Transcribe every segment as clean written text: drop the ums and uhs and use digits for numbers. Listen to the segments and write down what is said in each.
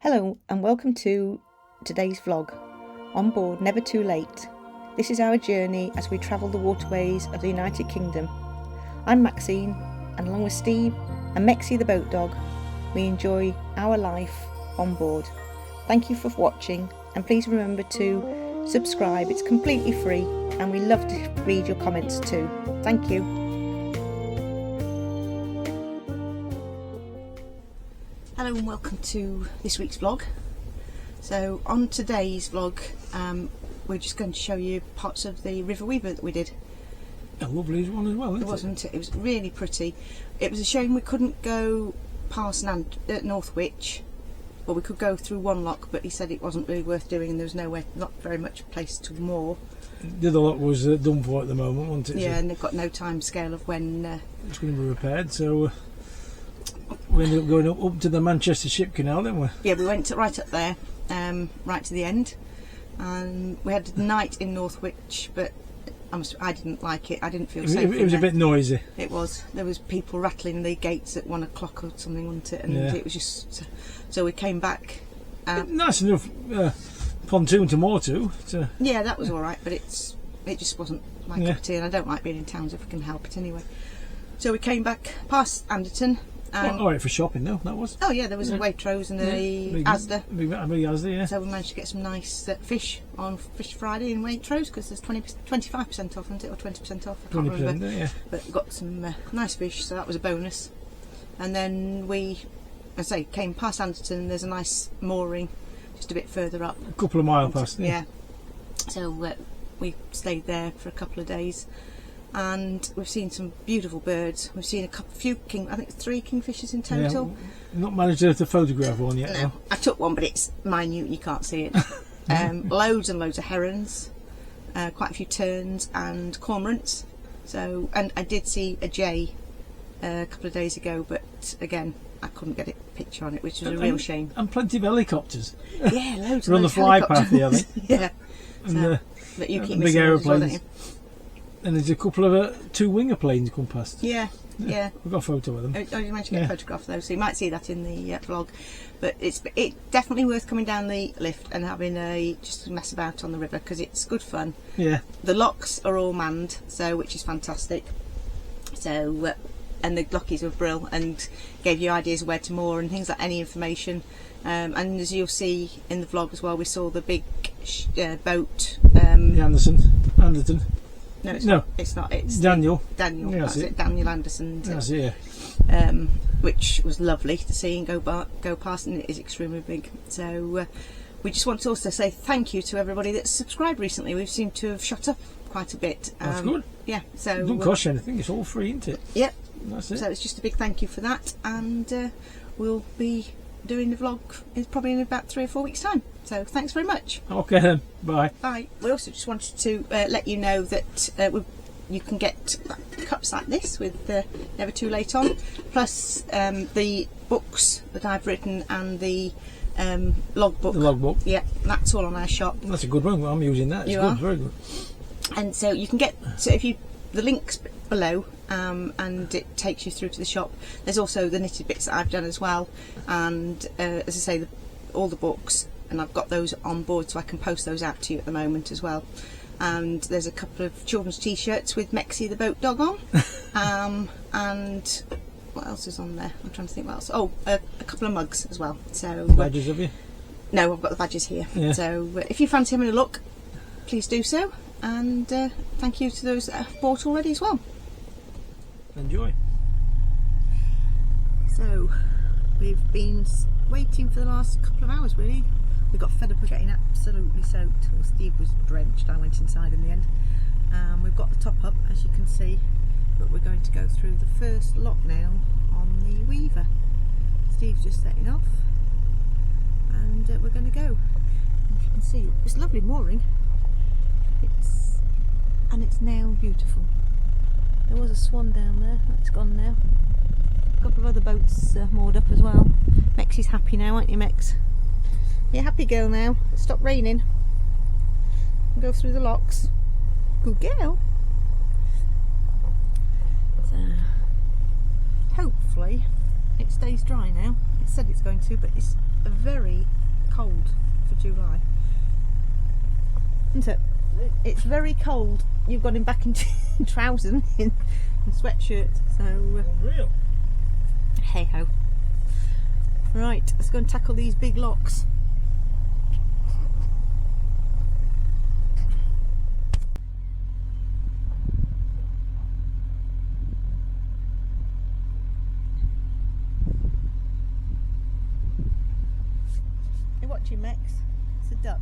Hello and welcome to today's vlog, On Board Never Too Late. This is our journey as we travel the waterways of the United Kingdom. I'm Maxine, and along with Steve and Mexi the boat dog, we enjoy our life on board. Thank you for watching, and please remember to subscribe. It's completely free and we love to read your comments too. Thank you. Hello and welcome to this week's vlog. So on today's vlog we're just going to show you parts of the River Weaver that we did. A lovely one as well, isn't it? Wasn't it? It was really pretty. It was a shame we couldn't go past Northwich. Well, we could go through one lock, but he said it wasn't really worth doing and there was nowhere, not very much place to moor. The other lock was done for at the moment, wasn't it? Yeah, so and they've got no time scale of when it's going to be repaired, so we ended up going up to the Manchester Ship Canal, didn't we? Yeah, we went right up there, right to the end, and we had a night in Northwich, but I didn't like it. I didn't feel safe. It was a bit noisy. It was. There was people rattling the gates at 1 o'clock or something, wasn't it? And yeah. It was just. So we came back. Nice enough pontoon to moor to. Yeah, that was all right, but it just wasn't my cup of tea, and I don't like being in towns if I can help it anyway. So we came back past Anderton. All right for shopping, though. That was. Oh yeah, there was a Waitrose and a Asda. Big Asda, yeah. So we managed to get some nice fish on Fish Friday in Waitrose because there's 25% off, isn't it, or 20% off? I can't remember. Yeah. But we got some nice fish, so that was a bonus. And then we, as I say, came past Anderton. There's a nice mooring just a bit further up. A couple of miles past. Yeah. So we stayed there for a couple of days. And we've seen some beautiful birds. We've seen I think 3 kingfishers in total. Yeah, not managed to photograph one yet. No, I took one, but it's minute. You can't see it. Loads and loads of herons, quite a few terns and cormorants. So, and I did see a jay a couple of days ago, but again, I couldn't get a picture on it, which was a real shame. And plenty of helicopters. Yeah, loads. We're on the fly path here, I think. Yeah. And but you keep big aeroplanes. Well, and there's a couple of 2 winger planes come past. Yeah. We've got a photo of them. Oh, you managed to get a photograph though, so you might see that in the vlog. But it's definitely worth coming down the lift and having just a mess about on the river because it's good fun. Yeah. The locks are all manned, which is fantastic. So and the lockies were brilliant and gave you ideas of where to moor and things like any information. And as you'll see in the vlog as well, we saw the big boat. The Anderton. No, it's not. It's not. It's Daniel. Daniel. Yeah, that's it. Daniel Anderson. That's it. Which was lovely to see and go past, and it is extremely big. So we just want to also say thank you to everybody that's subscribed recently. We seem to have shot up quite a bit. That's good. Yeah. So it doesn't cost you anything. It's all free, isn't it? Yep. That's it. So it's just a big thank you for that, and we'll be doing the vlog probably in about 3 or 4 weeks' time. So thanks very much. Okay then, bye. Bye. We also just wanted to let you know that you can get cups like this with Never Too Late on, plus the books that I've written and the logbook. The logbook. Yeah, that's all on our shop. That's a good one. I'm using that. It's you good, are? Very good. And so you can get the links below, and it takes you through to the shop. There's also the knitted bits that I've done as well, and as I say, all the books. And I've got those on board so I can post those out to you at the moment as well. And there's a couple of children's t-shirts with Mexi the boat dog on. And what else is on there? I'm trying to think what else. Oh, a couple of mugs as well. So badges have you? No, I've got the badges here. Yeah. So if you fancy having a look, please do so. And thank you to those that have bought already as well. Enjoy. So we've been waiting for the last couple of hours really. We got fed up with getting absolutely soaked. Well, Steve was drenched. I went inside in the end. We've got the top up, as you can see, but we're going to go through the first lock now on the Weaver. Steve's just setting off, and we're going to go. As you can see, it's lovely mooring. It's now beautiful. There was a swan down there. That's gone now. A couple of other boats moored up as well. Mexi's happy now, aren't you, Mex? You're a happy girl now. It's stopped raining. Go through the locks. Good girl. So hopefully it stays dry now. said it's going to, but it's very cold for July, isn't it? It's very cold. You've got him back in trousers and sweatshirt, so Real. hey ho. Right, let's go and tackle these big locks. You're watching, Max? It's a duck.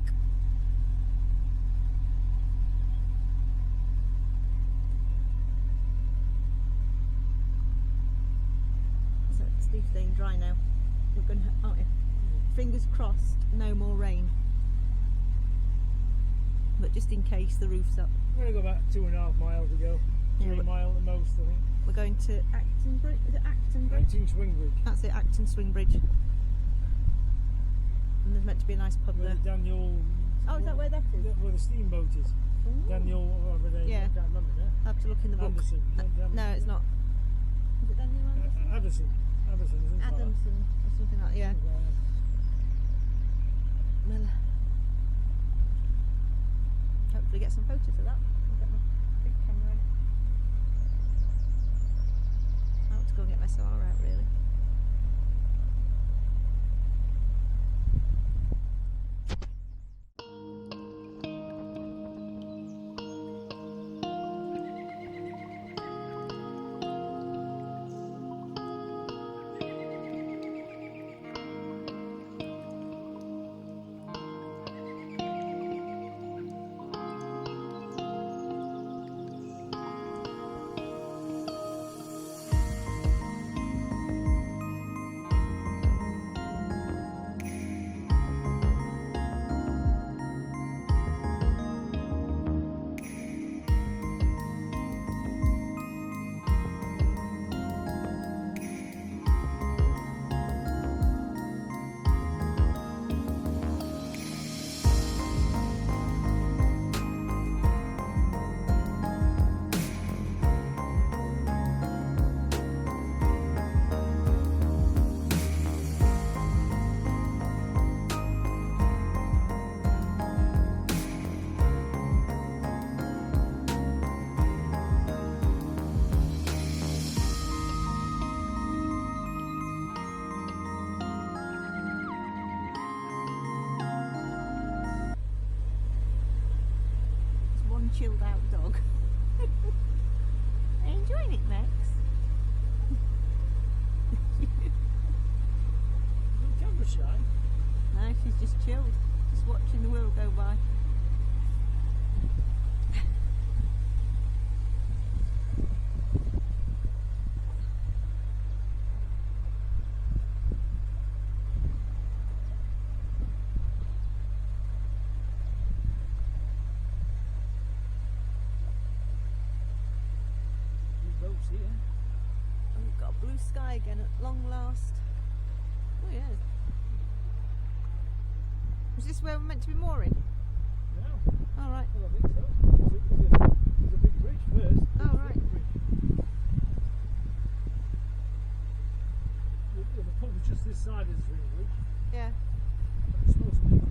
So Steve's staying dry now. We're going to, aren't you? Fingers crossed, no more rain. But just in case, the roof's up. We're going to go about 2.5 miles to go. Yeah, 3 mile at the most, I think. We're going to Acton Bridge. Is it Acton Bridge? Acton Swing Bridge. That's it, Acton Swing Bridge. And there's meant to be a nice pub Where there. Daniel. Oh, is that where that is? Where the steamboat is. Ooh. Daniel, whatever they Yeah. I can't remember now. I have to look in the book. Anderson. No, it's not. Is it Daniel Anderson? Addison. Addison, isn't it? Adamson or something like that, yeah. Well, hopefully get some photos of that. I'll get my big camera in. I want to go and get my SLR out, really. Chilled out dog. Are you enjoying it, Max? Camera shy. No, she's just chilled, just watching the world go by. Here. And we've got a blue sky again at long last. Oh yeah. Is this where we're meant to be mooring? No. All right. Well, I think so. There's a big bridge first. Oh, right. The pub is just this side of the swing bridge. Yeah. It's supposed to be.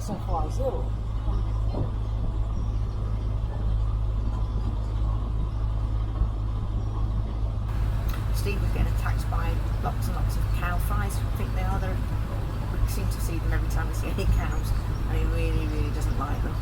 Steve was getting attacked by lots and lots of cow flies. I think they are. We seem to see them every time we see any cows, and he really, really doesn't like them.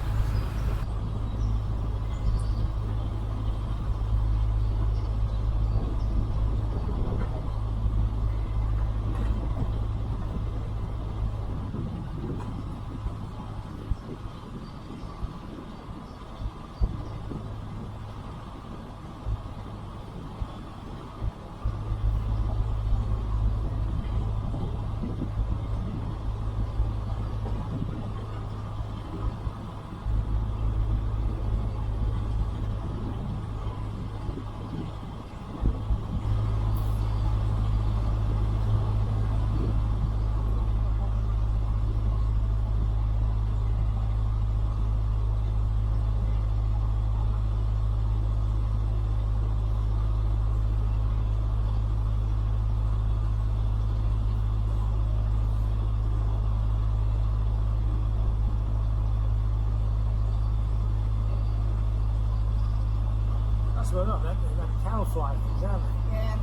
Well, not that, they've got cow fly things, haven't they? Yeah.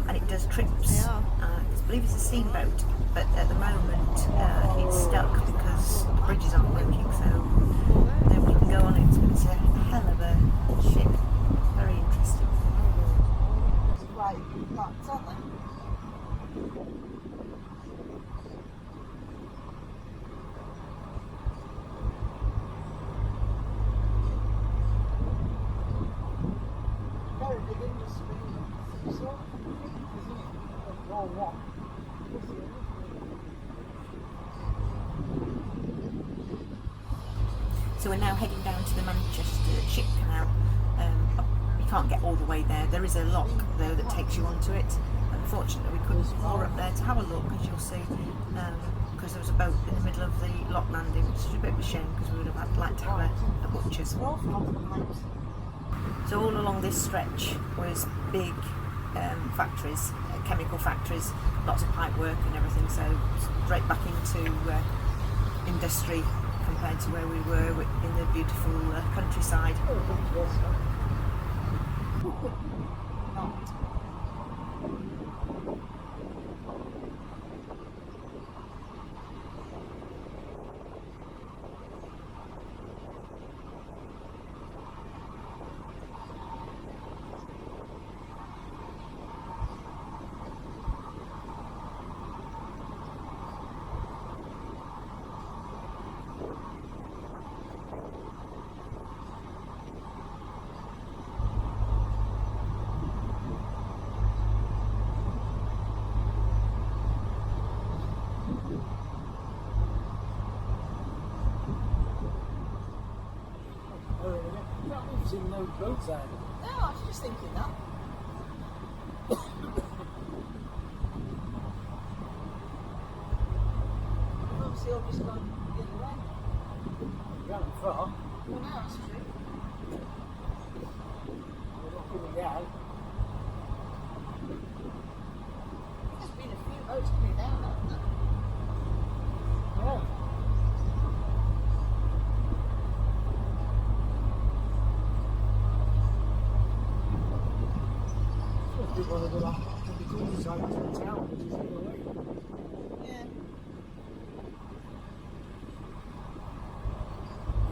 And it does trips. I believe it's a steamboat, but at the moment it's stuck because the bridges aren't working, so nobody can go on it. So it's a hell of a ship. Very interesting. Right, lots, aren't they? Very big industry. So we're now heading down to the Manchester Ship Canal. You can't get all the way there. There is a lock though that takes you onto it. Unfortunately, we couldn't moor up there to have a look, as you'll see, because there was a boat in the middle of the lock landing, which is a bit of a shame because we would have liked to have a butcher's. So all along this stretch was big factories, chemical factories, lots of pipe work and everything, so straight back into industry compared to where we were in the beautiful countryside. no roadside. No, I was just thinking that. We've obviously all just gone the other way. You haven't far. Well, no, that's true. We're not coming down. There's been a few boats coming down, haven't there? Yeah. Supposed to be one of the side to the town, which is the other way. Yeah.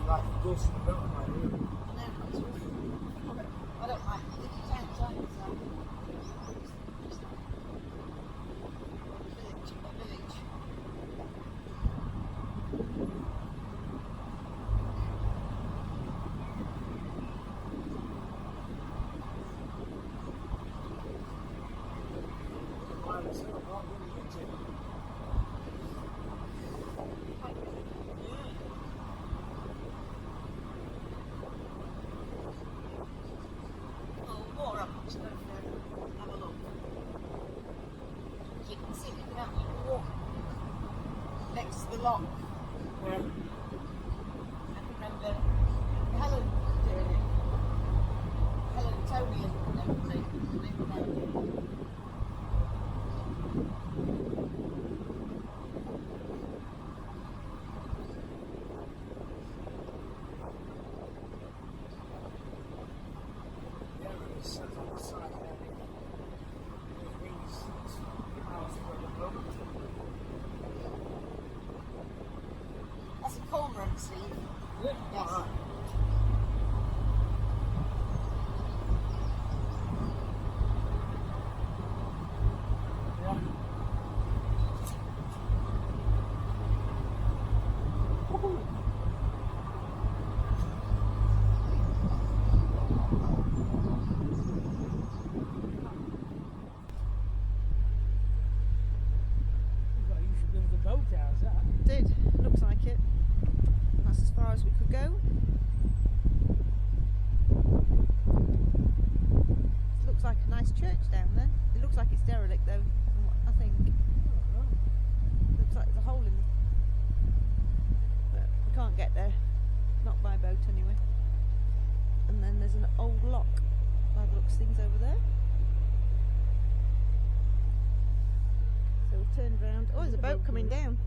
Like the dust and the boat, like really. No, that's true. I don't like it. It's outside, so. Village. Just go and have a look. You can see it, can't you? Walk next to the lock. Yeah. I remember Helen doing it. Helen, Tony and everybody. They were there. That's a cormorant, Steve. Yes. You should build a boathouse, that. Did. Looks like it. That's as far as we could go. It looks like a nice church down there. It looks like it's derelict though, from what I think. Looks like there's a hole in the... But we can't get there. Not by boat anyway. And then there's an old lock by the looks of things over there. So we've turned around. Oh, there's a boat coming down.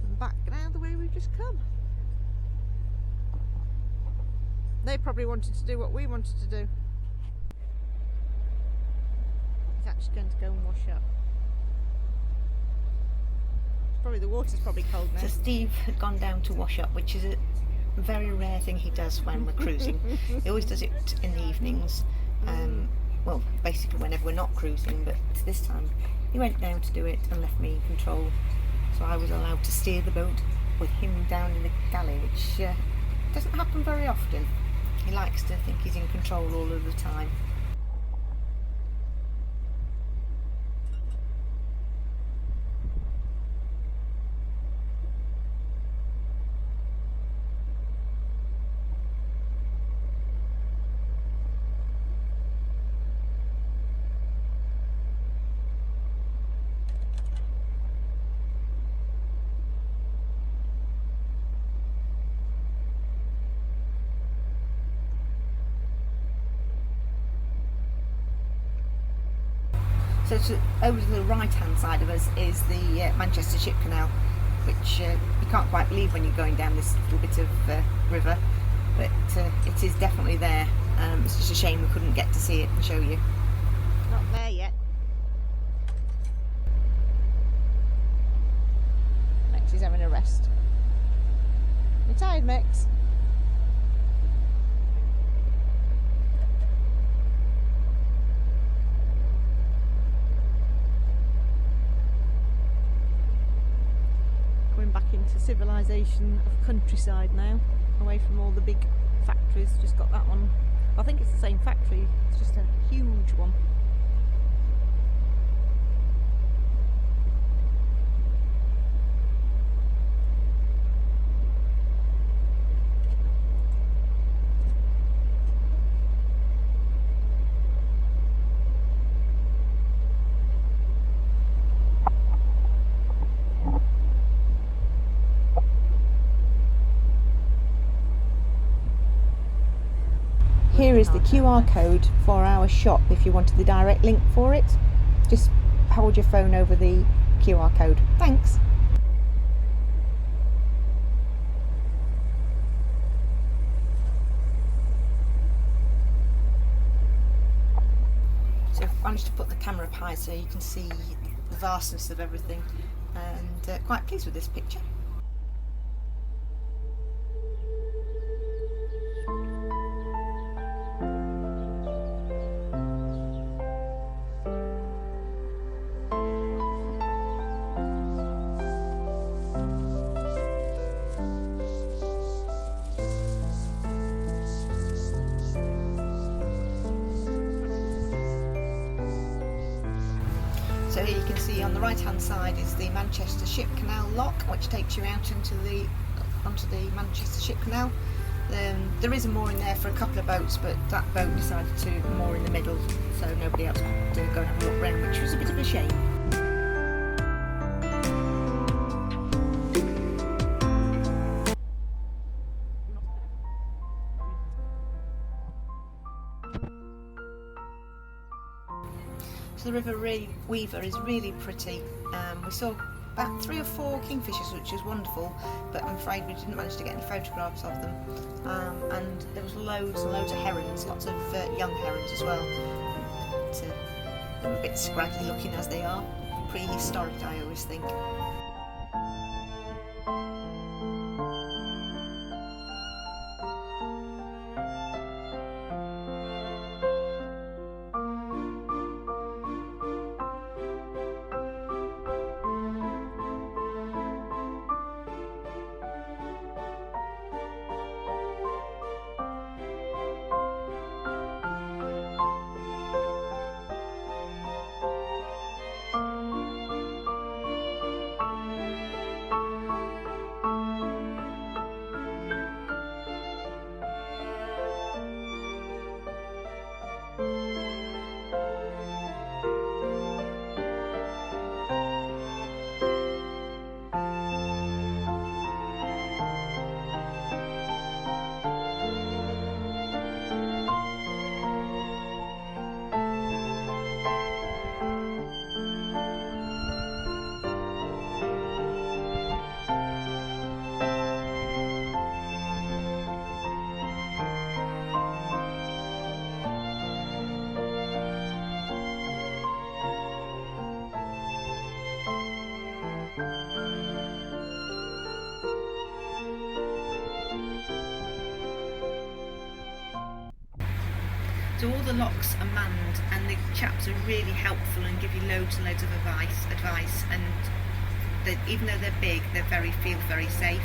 And back now the way we've just come. They probably wanted to do what we wanted to do. He's actually going to go and wash up. Probably the water's probably cold now. So Steve had gone down to wash up, which is a very rare thing he does when we're cruising. He always does it in the evenings. Well, basically whenever we're not cruising, but this time he went down to do it and left me in control. So I was allowed to steer the boat with him down in the galley, which doesn't happen very often. He likes to think he's in control all of the time. So over to the right hand side of us is the Manchester Ship Canal, which you can't quite believe when you're going down this little bit of river, but it is definitely there. It's just a shame we couldn't get to see it and show you. Not there yet. Max is having a rest. You tired, Max? Going back into civilization of countryside now, away from all the big factories. Just got that one. I think it's the same factory, it's just a huge one. Here is the QR code for our shop if you wanted the direct link for it. Just hold your phone over the QR code. Thanks. So I've managed to put the camera up high so you can see the vastness of everything, and quite pleased with this picture. So here you can see on the right hand side is the Manchester Ship Canal lock, which takes you out onto the Manchester Ship Canal. There is a mooring there for a couple of boats, but that boat decided to moor in the middle, so nobody else could go and have a look round, which was a bit of a shame. So the River Weaver is really pretty. We saw about 3 or 4 kingfishers, which was wonderful, but I'm afraid we didn't manage to get any photographs of them. And there was loads and loads of herons, lots of young herons as well. But, they were a bit scraggly looking as they are. Prehistoric, I always think. So all the locks are manned, and the chaps are really helpful and give you loads and loads of advice, and even though they're big, they feel very safe.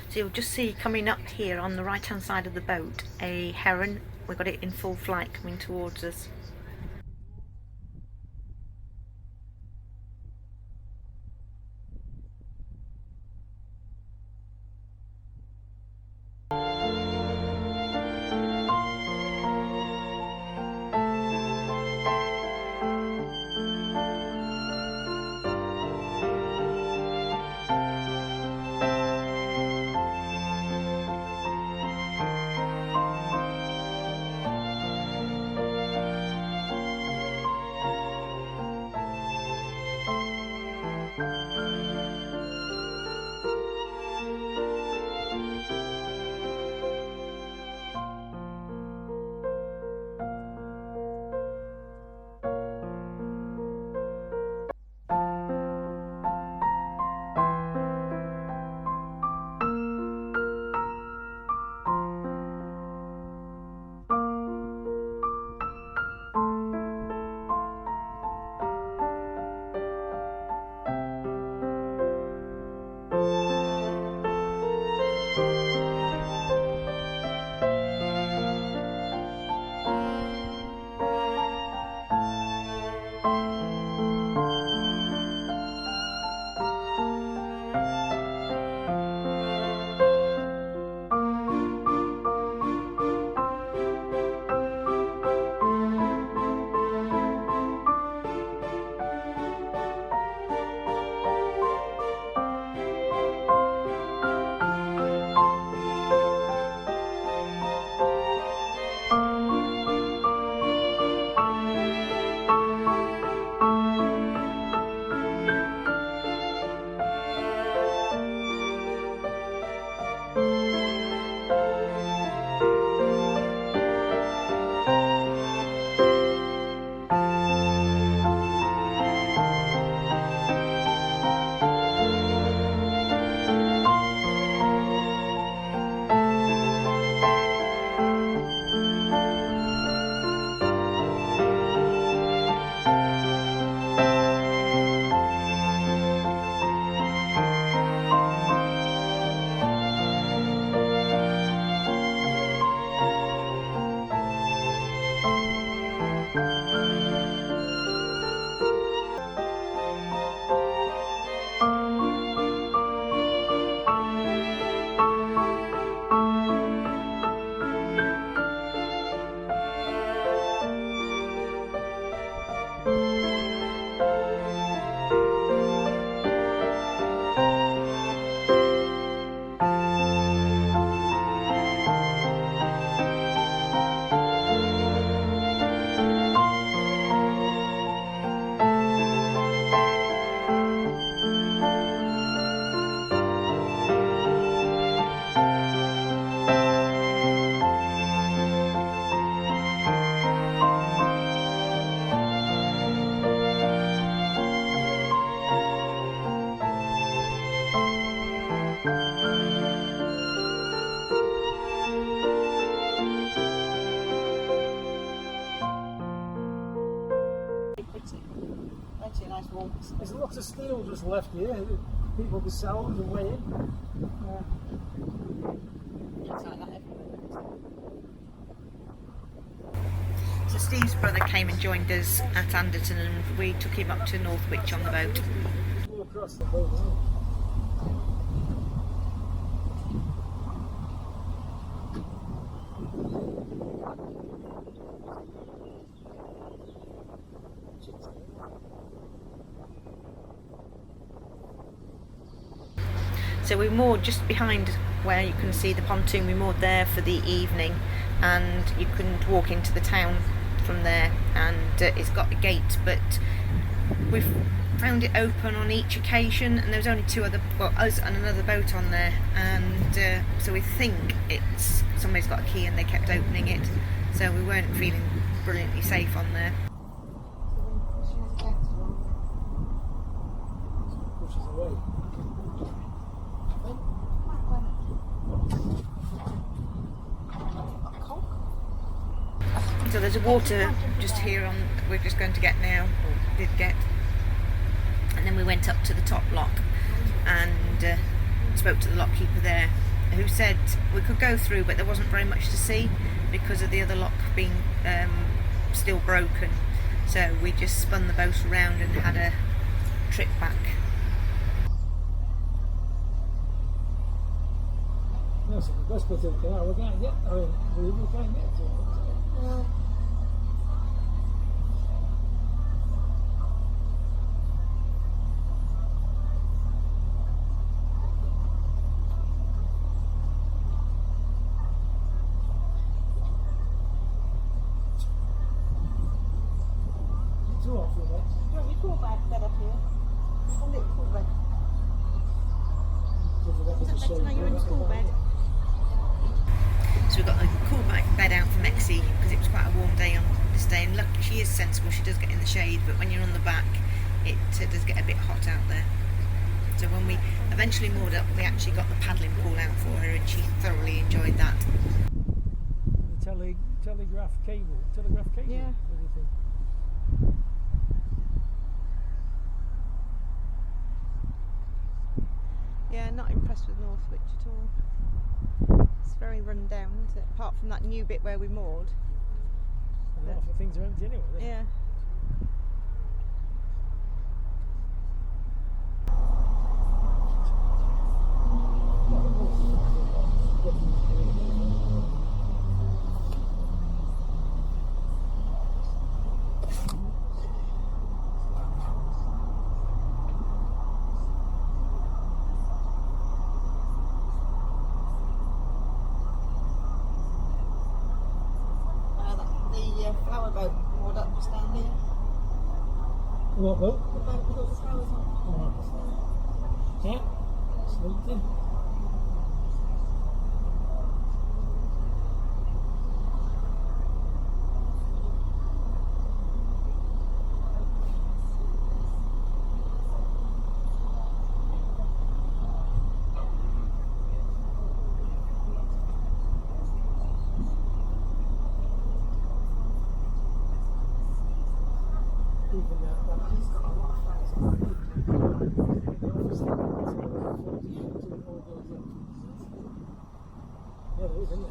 So you'll just see coming up here on the right hand side of the boat a heron. We've got it in full flight coming towards us. There's a lot of steel just left here. People be selling and weighing. It's like that everywhere. So Steve's brother came and joined us at Anderton, and we took him up to Northwich on the boat. Go across the boat now. So we moored just behind where you can see the pontoon. We moored there for the evening, and you couldn't walk into the town from there, and it's got a gate, but we've found it open on each occasion, and there was only two other, well, us and another boat on there, and so we think it's somebody's got a key and they kept opening it, so we weren't feeling brilliantly safe on there. Pushes away. So there's a water just here on, we're just going to get now, or did get, and then we went up to the top lock and spoke to the lockkeeper there, who said we could go through, but there wasn't very much to see because of the other lock being still broken. So we just spun the boat around and had a trip back. No, so the best bit of the canal, we can't get, I mean, we can't get to it. Well, Too hot for that. You want your cool bed up here? A little cool bed. so we got a cool bed out for Mexi because it was quite a warm day on this day, and luckily she is sensible, she does get in the shade, but when you're on the back it does get a bit hot out there. So when we eventually moored up, we actually got the paddling pool out for her, and she thoroughly enjoyed that. The telegraph cable. Yeah. What do you think? Yeah, not impressed with Northwich at all. It's very run down, isn't it? Apart from that new bit where we moored. And half the things are empty anyway. Yeah. The flower boat moored up just down here. What boat? The boat with all the flowers on. Yeah. Sweet thing. Yeah, there is, isn't it?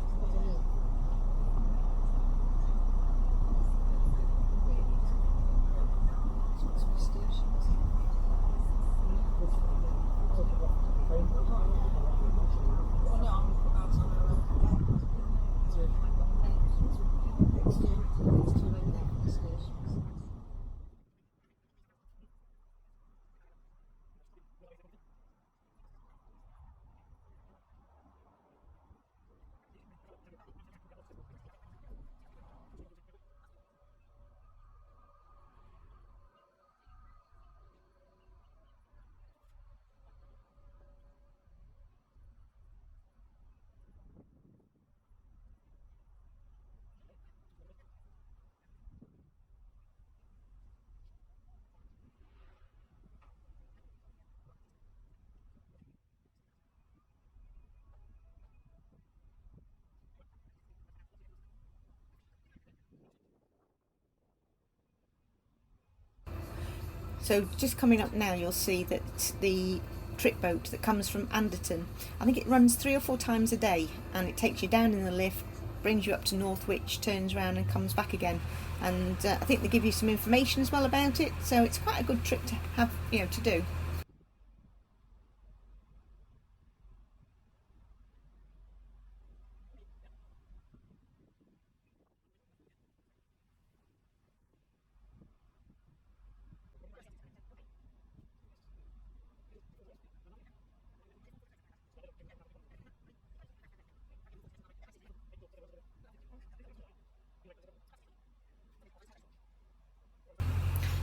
So just coming up now, you'll see that the trip boat that comes from Anderton, I think it runs 3 or 4 times a day, and it takes you down in the lift, brings you up to Northwich, turns around and comes back again. And I think they give you some information as well about it, so it's quite a good trip to have, to do.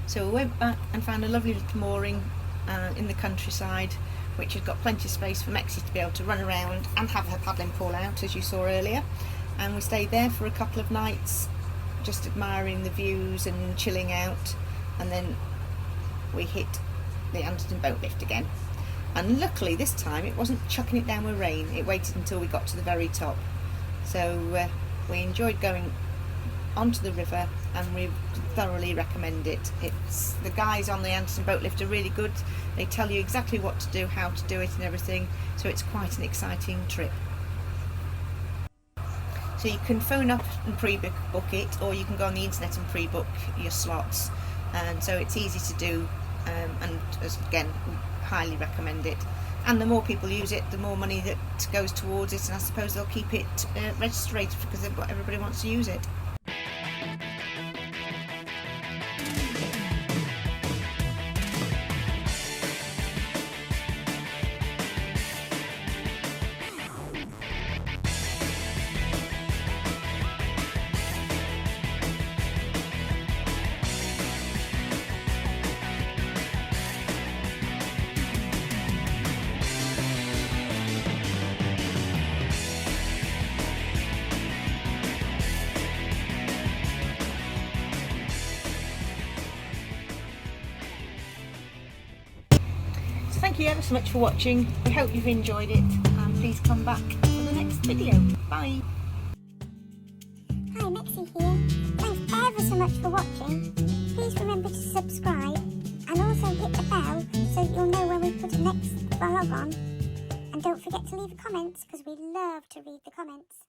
So we went back and found a lovely little mooring in the countryside, which has got plenty of space for Mexi to be able to run around and have her paddling pool out, as you saw earlier. And we stayed there for a couple of nights, just admiring the views and chilling out. And then we hit the Anderton Boat Lift again. And luckily this time it wasn't chucking it down with rain. It waited until we got to the very top. So we enjoyed going onto the river, and we thoroughly recommend it. It's the guys on the Anderton Boat Lift are really good. They tell you exactly what to do, how to do it and everything, so it's quite an exciting trip. So you can phone up and pre-book it, or you can go on the internet and pre-book your slots, and so it's easy to do, and again, highly recommend it. And the more people use it, the more money that goes towards it, and I suppose they'll keep it registered because everybody wants to use it. Thank you ever so much for watching. We hope you've enjoyed it, and please come back for the next video. Bye. Hi, Mexi here. Thanks ever so much for watching. Please remember to subscribe and also hit the bell so that you'll know when we put the next vlog on. And don't forget to leave comments, because we love to read the comments.